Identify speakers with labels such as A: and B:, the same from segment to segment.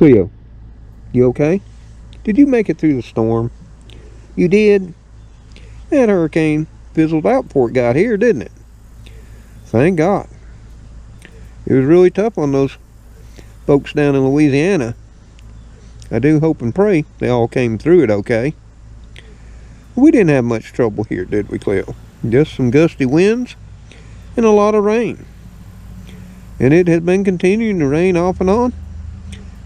A: Cleo, you okay? Did you make it through the storm? You did? That hurricane fizzled out before it got here, didn't it? Thank God. It was really tough on those folks down in Louisiana. I do hope and pray they all came through it okay. We didn't have much trouble here, did we, Cleo? Just some gusty winds and a lot of rain. And it has been continuing to rain off and on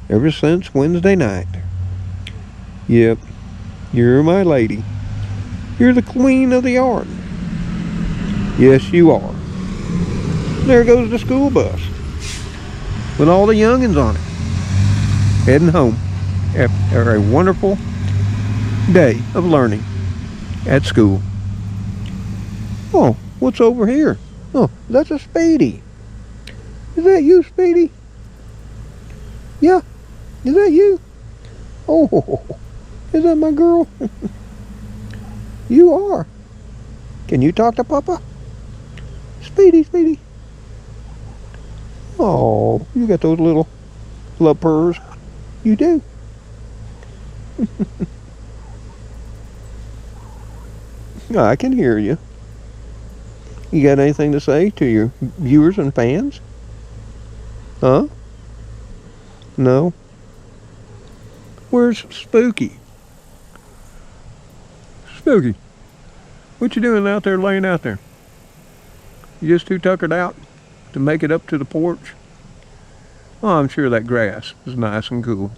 A: ever since Wednesday night. Yep, you're my lady. You're the queen of the yard. Yes, you are. There goes the school bus with all the youngins on it, heading home after a wonderful day of learning at school. Oh, what's over here? Oh, that's a Speedy. Is that you, Speedy? Yeah, is that you? Oh, is that my girl? You are. Can you talk to Papa? Speedy, Speedy. Oh, you got those little love purrs. You do. I can hear you. You got anything to say to your viewers and fans? Huh? No? Where's Spooky? Spooky, what you doing out there, laying out there? You just too tuckered out to make it up to the porch? Oh, I'm sure that grass is nice and cool.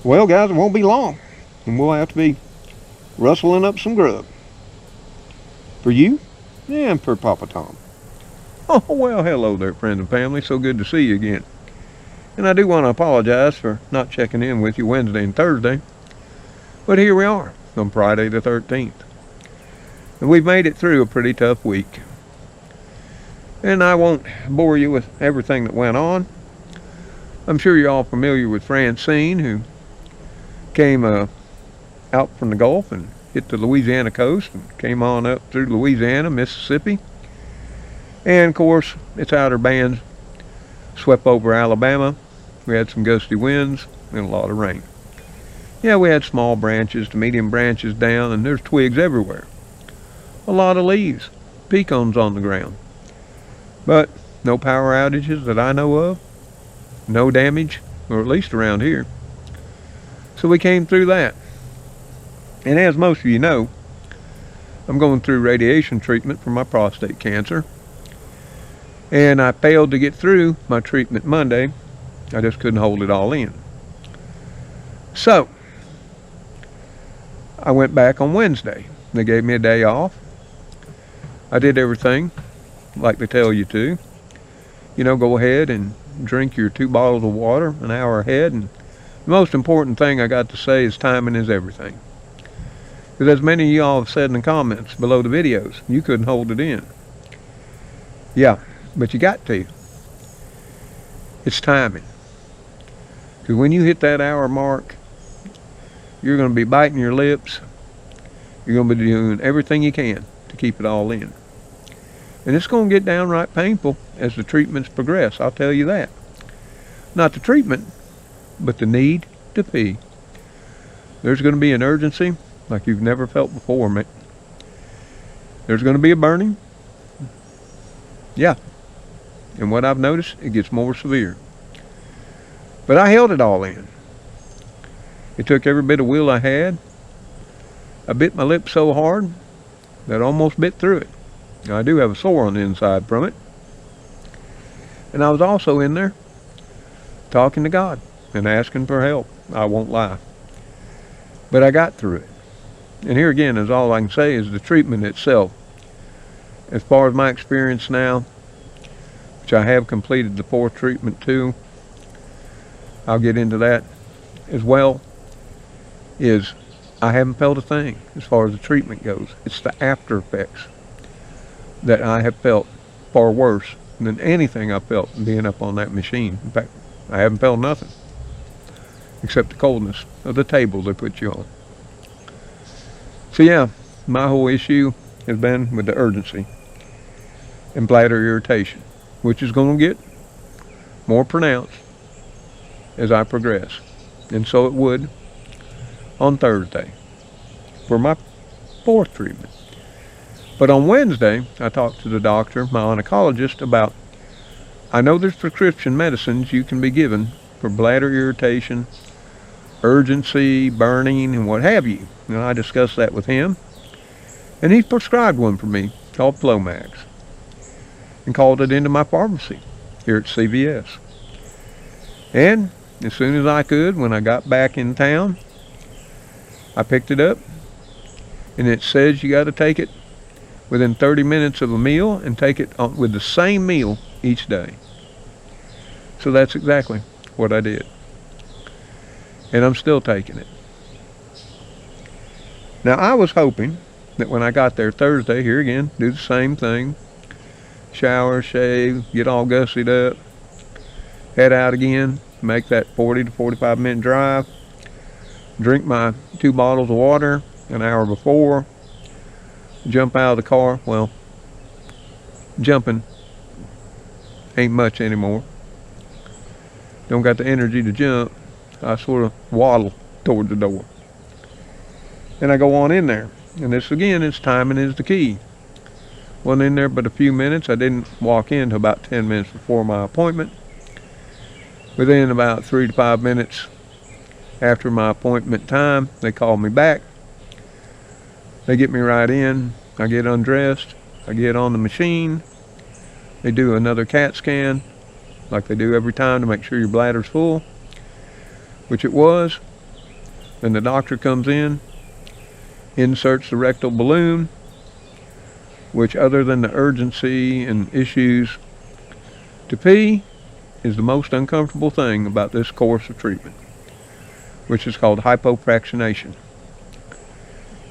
A: Well, guys, it won't be long, and we'll have to be rustling up some grub. For you, and for Papa Tom. Oh, well, hello there, friends and family. So good to see you again. And I do want to apologize for not checking in with you Wednesday and Thursday. But here we are on Friday the 13th. And we've made it through a pretty tough week. And I won't bore you with everything that went on. I'm sure you're all familiar with Francine, who came out from the Gulf and hit the Louisiana coast and came on up through Louisiana, Mississippi. And of course, its outer bands swept over Alabama. We had some gusty winds and a lot of rain. Yeah, we had small branches to medium branches down, and there's twigs everywhere. A lot of leaves, pecans on the ground. But no power outages that I know of. No damage, or at least around here. So we came through that. And as most of you know, I'm going through radiation treatment for my prostate cancer. And I failed to get through my treatment Monday. I just couldn't hold it all in. So, I went back on Wednesday. They gave me a day off. I did everything like they tell you to. You know, go ahead and drink your 2 bottles of water an hour ahead. And the most important thing I got to say is timing is everything. Because as many of y'all have said in the comments below the videos, you couldn't hold it in. Yeah, but you got to. It's timing. Because when you hit that hour mark, you're going to be biting your lips. You're going to be doing everything you can to keep it all in. And it's going to get downright painful as the treatments progress, I'll tell you that. Not the treatment, but the need to pee. There's going to be an urgency like you've never felt before, mate. There's going to be a burning. Yeah. And what I've noticed, it gets more severe. But I held it all in. It took every bit of will I had. I bit my lip so hard that I almost bit through it. Now, I do have a sore on the inside from it. And I was also in there talking to God and asking for help. I won't lie. But I got through it. And here again is all I can say is the treatment itself. As far as my experience now, which I have completed the 4th treatment too, I'll get into that as well, is I haven't felt a thing as far as the treatment goes. It's the after effects that I have felt far worse than anything I felt being up on that machine. In fact, I haven't felt nothing except the coldness of the table they put you on. So yeah, my whole issue has been with the urgency and bladder irritation, which is going to get more pronounced as I progress. And so it would on Thursday for my 4th treatment. But on Wednesday, I talked to the doctor, my oncologist, about, I know there's prescription medicines you can be given for bladder irritation, urgency, burning, and what have you. And I discussed that with him. And he prescribed one for me called Flomax and called it into my pharmacy here at CVS. And as soon as I could, when I got back in town, I picked it up, and it says you got to take it within 30 minutes of a meal and take it with the same meal each day. So that's exactly what I did. And I'm still taking it. Now, I was hoping that when I got there Thursday, here again, do the same thing. Shower, shave, get all gussied up, head out again, make that 40 to 45 minute drive, drink my 2 bottles of water an hour before, jump out of the car. Well, jumping ain't much anymore. Don't got the energy to jump. I sort of waddle toward the door. And I go on in there. And this again, is timing is the key. Wasn't in there but a few minutes. I didn't walk in until about 10 minutes before my appointment. Within about 3 to 5 minutes after my appointment time, they call me back. They get me right in. I get undressed. I get on the machine. They do another CAT scan, like they do every time, to make sure your bladder's full, which it was. Then the doctor comes in, inserts the rectal balloon, which, other than the urgency and issues to pee, is the most uncomfortable thing about this course of treatment, which is called hypofractionation.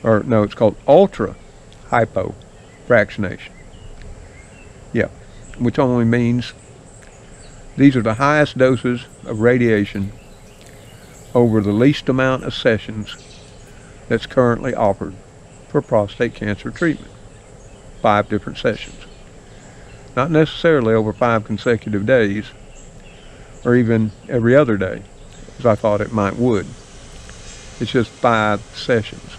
A: Or no, it's called ultra hypofractionation. Yeah, which only means these are the highest doses of radiation over the least amount of sessions that's currently offered for prostate cancer treatment. 5 different sessions. Not necessarily over 5 consecutive days, or even every other day, as I thought it might would. It's just 5 sessions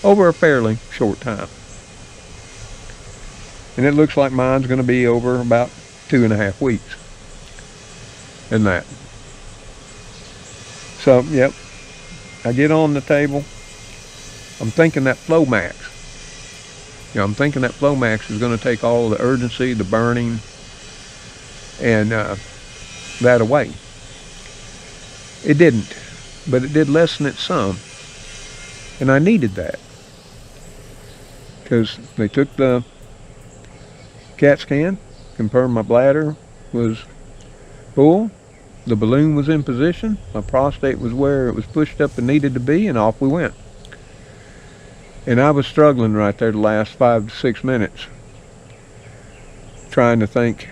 A: over a fairly short time. And it looks like mine's going to be over about 2.5 weeks. And that. So, yep, I get on the table. I'm thinking that Flomax. I'm thinking that Flomax is going to take all the urgency, the burning, and that away. It didn't, but it did lessen it some. And I needed that. Because they took the CAT scan, confirmed my bladder was full, the balloon was in position, my prostate was where it was pushed up and needed to be, and off we went. And I was struggling right there the last 5 to 6 minutes, trying to think,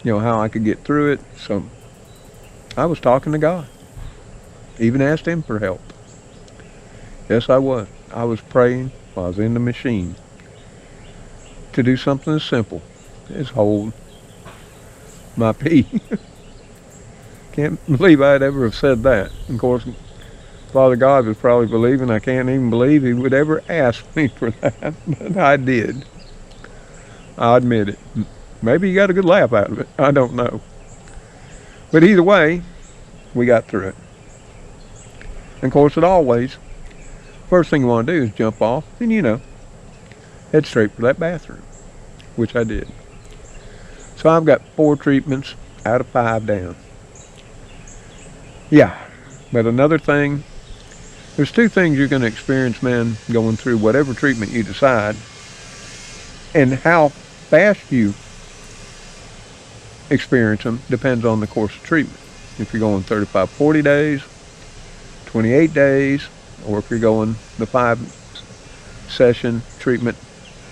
A: how I could get through it. So I was talking to God, even asked Him for help. Yes, I was. I was praying while I was in the machine to do something as simple as hold my pee. Can't believe I'd ever have said that. Of course, Father God was probably believing I can't even believe He would ever ask me for that, but I did. I admit it. Maybe He got a good laugh out of it. I don't know. But either way, we got through it. And of course, first thing you want to do is jump off and, head straight for that bathroom, which I did. So I've got 4 treatments out of 5 down. Yeah, but another thing, there's 2 things you're going to experience, man, going through whatever treatment you decide, and how fast you experience them depends on the course of treatment. If you're going 35, 40 days, 28 days, or if you're going the 5-session treatment,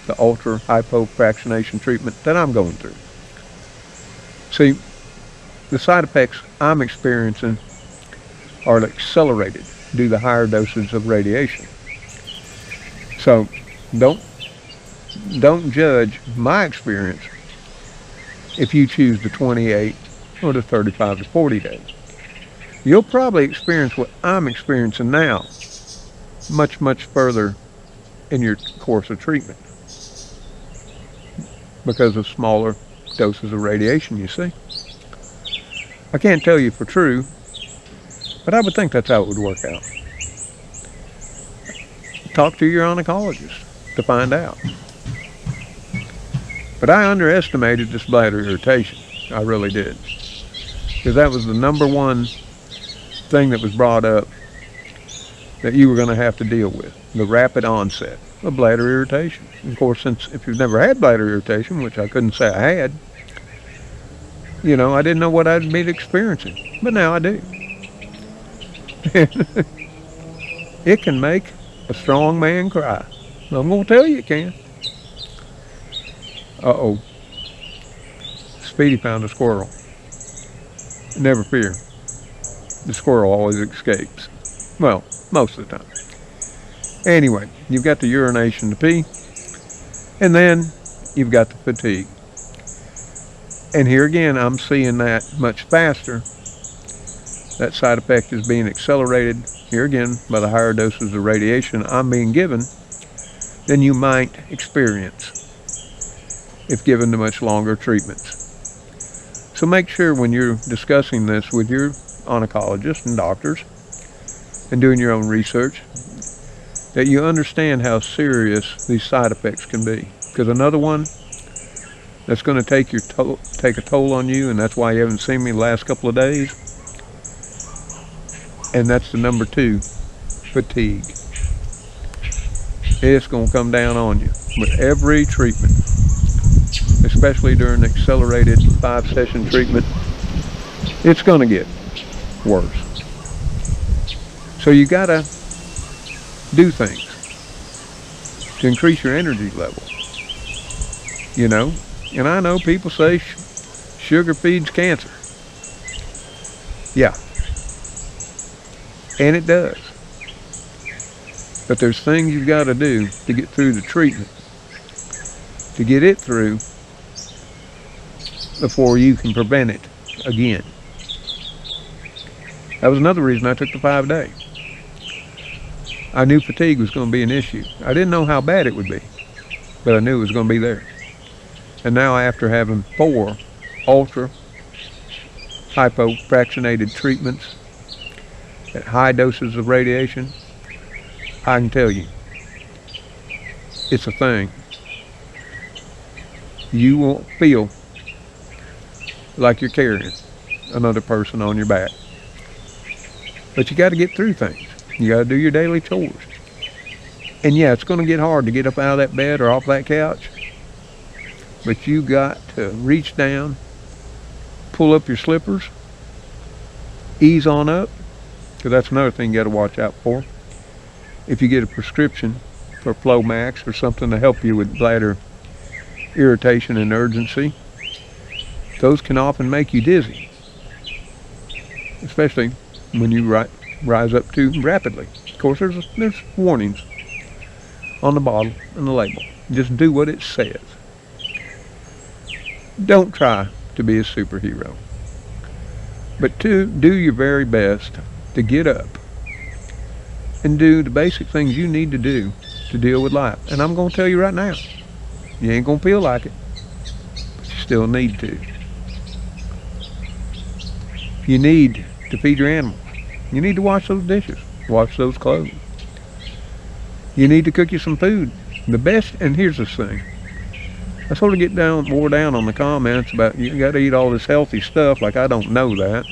A: the ultra hypofractionation treatment that I'm going through. See, the side effects I'm experiencing are accelerated due to the higher dosage of radiation. So don't judge my experience if you choose the 28 or the 35 to 40 days. you'll probably experience what I'm experiencing now much, much further in your course of treatment because of smaller doses of radiation, you see. I can't tell you for true, but I would think that's how it would work out. Talk to your oncologist to find out. But I underestimated this bladder irritation. I really did. Because that was the number one thing that was brought up that you were going to have to deal with. The rapid onset of bladder irritation. Of course, since if you've never had bladder irritation, which I couldn't say I had, you know, I didn't know what I'd be experiencing. But now I do. It can make a strong man cry. I'm going to tell you it can. Uh-oh. Speedy found a squirrel. Never fear. The squirrel always escapes. Well, most of the time. Anyway, you've got the urination to pee, and then you've got the fatigue. And here again, I'm seeing that much faster. That side effect is being accelerated, here again, by the higher doses of radiation I'm being given than you might experience if given the much longer treatments. So make sure when you're discussing this with your oncologist and doctors and doing your own research that you understand how serious these side effects can be. Because another one that's going to take a toll on you, and that's why you haven't seen me the last couple of days, and that's the number 2, fatigue. It's going to come down on you with every treatment, especially during accelerated 5-session treatment. It's going to get worse. So you got to do things to increase your energy level, you know. And I know people say sugar feeds cancer. Yeah, and it does. But there's things you've got to do to get through the treatment, to get it through before you can prevent it again. That was another reason I took the 5-day. I knew fatigue was going to be an issue. I didn't know how bad it would be, but I knew it was going to be there. And now after having 4 ultra hypofractionated treatments at high doses of radiation, I can tell you, it's a thing. You won't feel like you're carrying another person on your back. But you got to get through things. You got to do your daily chores. And yeah, it's going to get hard to get up out of that bed or off that couch. But you got to reach down, pull up your slippers, ease on up, because that's another thing you got to watch out for. If you get a prescription for Flomax or something to help you with bladder irritation and urgency, those can often make you dizzy, especially when you rise up too rapidly. Of course, there's warnings on the bottle and the label. Just do what it says. Don't try to be a superhero, but do your very best to get up and do the basic things you need to do to deal with life. And I'm going to tell you right now, you ain't going to feel like it, but you still need to. You need to feed your animals. You need to wash those dishes, wash those clothes. You need to cook you some food. The best, and here's this thing. I sort of get more down on the comments about you got to eat all this healthy stuff, like I don't know that.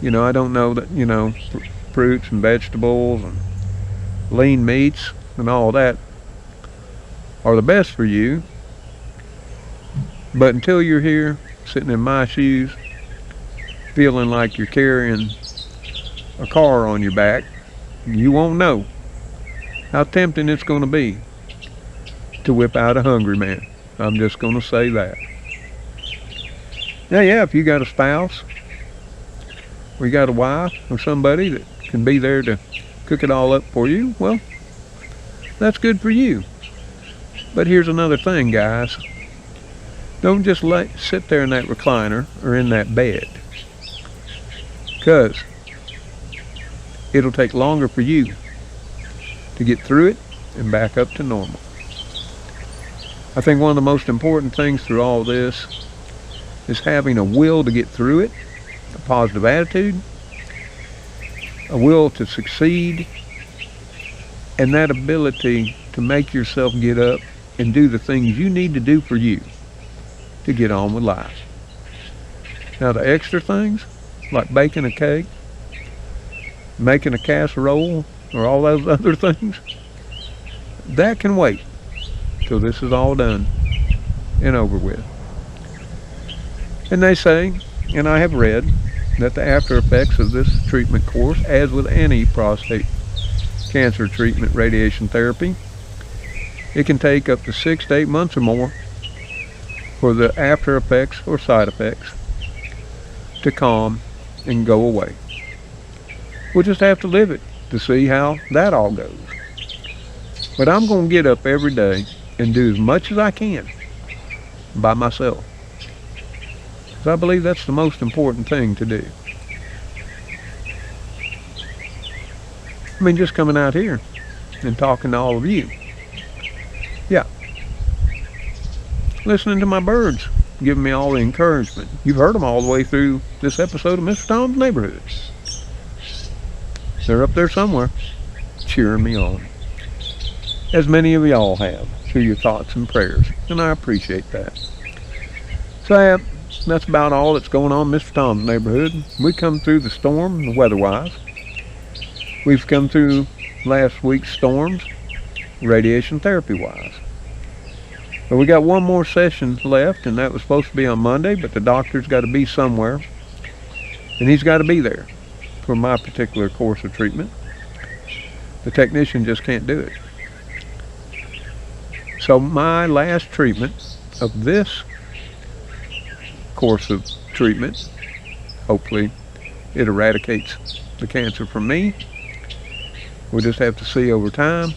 A: You know, I don't know that, you know, fruits and vegetables and lean meats and all that are the best for you. But until you're here, sitting in my shoes, feeling like you're carrying a car on your back, you won't know how tempting it's going to be to whip out a hungry man. I'm just going to say that. Now, yeah, if you got a spouse, or you got a wife, or somebody that can be there to cook it all up for you, well, that's good for you. But here's another thing, guys. Don't just sit there in that recliner or in that bed. because it'll take longer for you to get through it and back up to normal. I think one of the most important things through all this is having a will to get through it, a positive attitude, a will to succeed, and that ability to make yourself get up and do the things you need to do for you to get on with life. Now the extra things, like baking a cake, making a casserole, or all those other things, that can wait till this is all done and over with. And they say, and I have read, that the after effects of this treatment course, as with any prostate cancer treatment radiation therapy, it can take up to 6 to 8 months or more for the after effects or side effects to calm and go away. We'll just have to live it to see how that all goes. But I'm going to get up every day and do as much as I can by myself. Because I believe that's the most important thing to do. I mean, just coming out here and talking to all of you. Yeah. Listening to my birds, giving me all the encouragement. You've heard them all the way through this episode of Mr. Tom's Neighborhood. They're up there somewhere, cheering me on. As many of y'all have, through your thoughts and prayers. And I appreciate that. So yeah, that's about all that's going on in Mr. Tom's Neighborhood. We come through the storm, weather-wise. We've come through last week's storms, radiation therapy-wise. But we got one more session left, and that was supposed to be on Monday, but the doctor's got to be somewhere, and he's got to be there for my particular course of treatment. The technician just can't do it. So my last treatment of this course of treatment, hopefully it eradicates the cancer from me, we'll just have to see over time,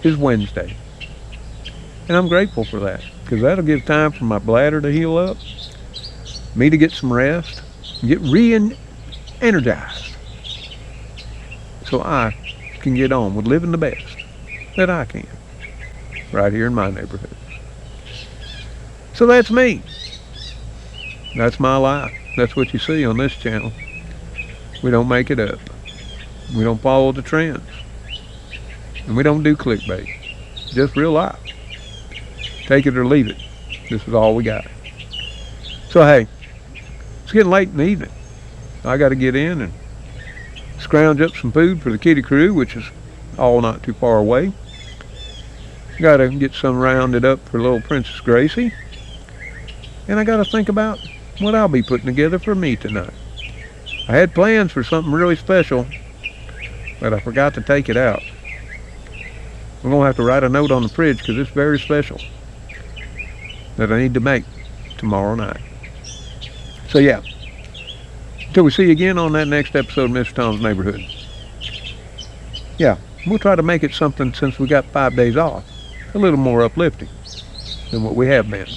A: is Wednesday. And I'm grateful for that, because that'll give time for my bladder to heal up, me to get some rest, get re-energized, so I can get on with living the best that I can, right here in my neighborhood. So that's me. That's my life. That's what you see on this channel. We don't make it up. We don't follow the trends. And we don't do clickbait. Just real life. Take it or leave it. This is all we got. So hey, it's getting late in the evening. I got to get in and scrounge up some food for the kitty crew, which is all not too far away. Got to get some rounded up for little Princess Gracie. And I got to think about what I'll be putting together for me tonight. I had plans for something really special, but I forgot to take it out. I'm going to have to write a note on the fridge because it's very special that I need to make tomorrow night. So yeah, until we see you again on that next episode of Mr. Tom's Neighborhood. Yeah, we'll try to make it something, since we got 5 days off, a little more uplifting than what we have been.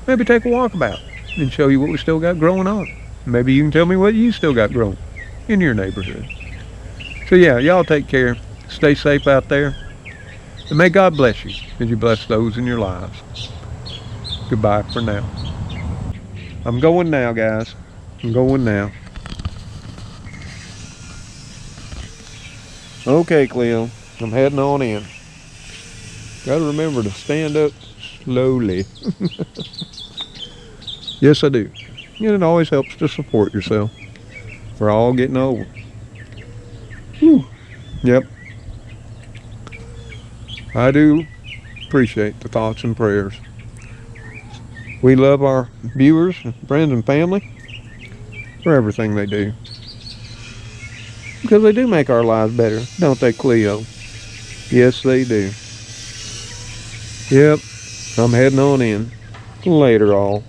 A: Maybe take a walkabout and show you what we still got growing on. Maybe you can tell me what you still got growing in your neighborhood. So yeah, y'all take care. Stay safe out there. And may God bless you as you bless those in your lives. Goodbye for now. I'm going now, guys. I'm going now. Okay, Cleo. I'm heading on in. Got to remember to stand up slowly. Yes, I do. And it always helps to support yourself. We're all getting old. Whew. Yep. I do appreciate the thoughts and prayers. We love our viewers, friends, and family for everything they do. Because they do make our lives better, don't they, Cleo? Yes, they do. Yep. I'm heading on in. Later, all.